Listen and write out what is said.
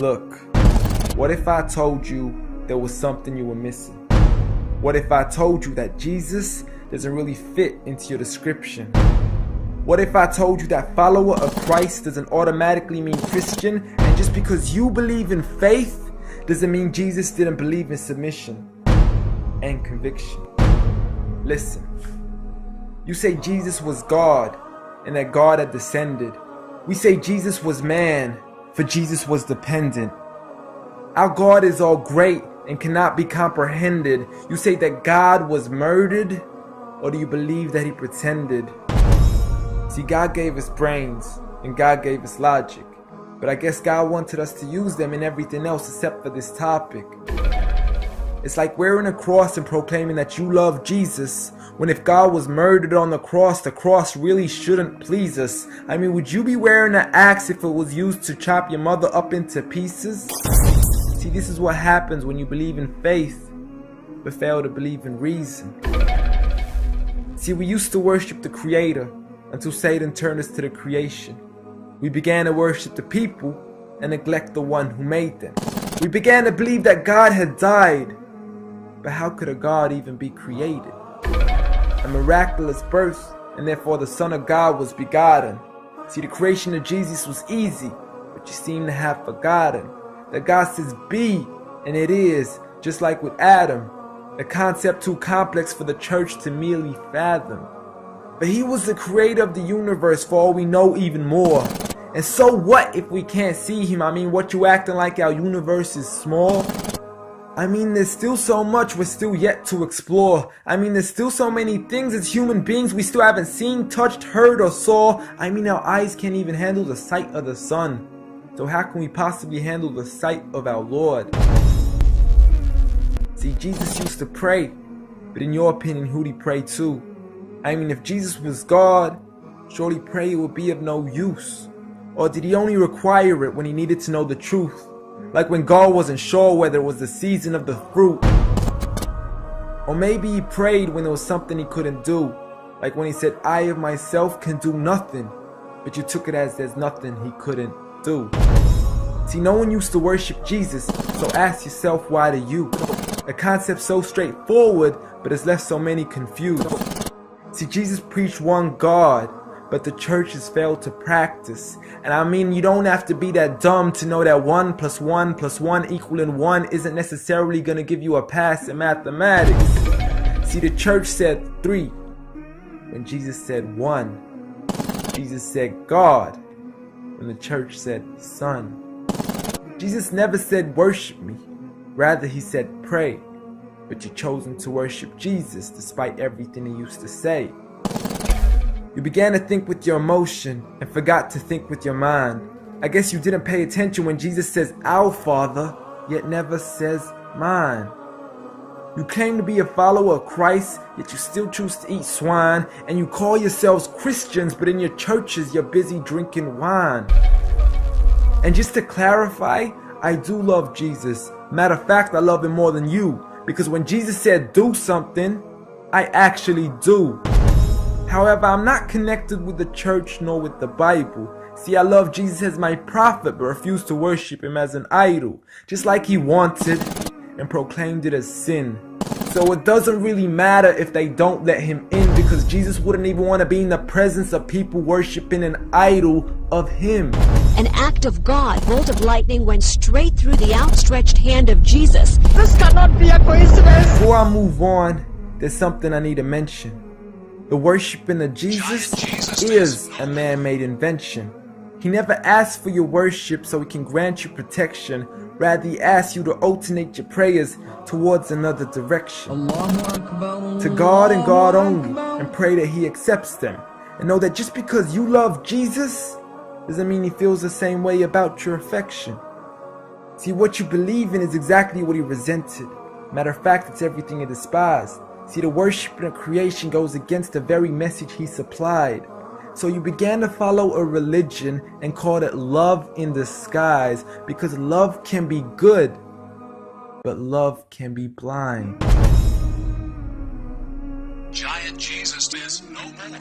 Look, what if I told you there was something you were missing? What if I told you that Jesus doesn't really fit into your description? What if I told you that follower of Christ doesn't automatically mean Christian, and just because you believe in faith doesn't mean Jesus didn't believe in submission and conviction? Listen, you say Jesus was God and that God had descended. We say Jesus was man, for Jesus was dependent. Our God is all great and cannot be comprehended. You say that God was murdered, or do you believe that he pretended? See, God gave us brains and God gave us logic, but I guess God wanted us to use them in everything else except for this topic. It's like wearing a cross and proclaiming that you love Jesus, when if God was murdered on the cross really shouldn't please us. I mean, would you be wearing an axe if it was used to chop your mother up into pieces? See, this is what happens when you believe in faith, but fail to believe in reason. See, we used to worship the Creator until Satan turned us to the creation. We began to worship the people and neglect the one who made them. We began to believe that God had died, but how could a God even be created? A miraculous birth, and therefore the Son of God was begotten. See, the creation of Jesus was easy, but you seem to have forgotten that God says be, and it is, just like with Adam, a concept too complex for the church to merely fathom. But he was the creator of the universe, for all we know, even more. And so what if we can't see him? I mean, what, you acting like our universe is small? I mean, there's still so much we're still yet to explore. I mean, there's still so many things as human beings we still haven't seen, touched, heard, or saw. I mean, our eyes can't even handle the sight of the sun. So how can we possibly handle the sight of our Lord? See, Jesus used to pray, but in your opinion, who'd he pray to? I mean, if Jesus was God, surely prayer would be of no use. Or did he only require it when he needed to know the truth? Like when God wasn't sure whether it was the season of the fruit. Or maybe he prayed when there was something he couldn't do. Like when he said, I of myself can do nothing. But you took it as there's nothing he couldn't do. See, no one used to worship Jesus, so ask yourself, why do you? A concept so straightforward, but has left so many confused. See, Jesus preached one God, but the church has failed to practice. And I mean, you don't have to be that dumb to know that 1 + 1 + 1 equaling 1 isn't necessarily going to give you a pass in mathematics. See, the church said 3, when Jesus said 1. Jesus said God, when the church said Son. Jesus never said worship me, rather he said pray. But you've chosen to worship Jesus despite everything he used to say. You began to think with your emotion and forgot to think with your mind. I guess you didn't pay attention when Jesus says our Father, yet never says mine. You claim to be a follower of Christ, yet you still choose to eat swine, and you call yourselves Christians, but in your churches you're busy drinking wine. And just to clarify, I do love Jesus. Matter of fact, I love him more than you, because when Jesus said do something, I actually do. However, I'm not connected with the church nor with the Bible. See, I love Jesus as my prophet, but refuse to worship him as an idol, just like he wanted and proclaimed it as sin. So it doesn't really matter if they don't let him in, because Jesus wouldn't even want to be in the presence of people worshiping an idol of him. An act of God, bolt of lightning went straight through the outstretched hand of Jesus. This cannot be a coincidence. Before I move on, there's something I need to mention. The worshiping of Jesus is a man-made invention. He never asked for your worship so he can grant you protection. Rather, he asks you to alternate your prayers towards another direction. To God and God only, and pray that he accepts them. And know that just because you love Jesus doesn't mean he feels the same way about your affection. See, what you believe in is exactly what he resented. Matter of fact, it's everything he despised. See, the worshiping of creation goes against the very message he supplied. So you began to follow a religion and called it love in disguise, because love can be good, but love can be blind. Giant Jesus is no more.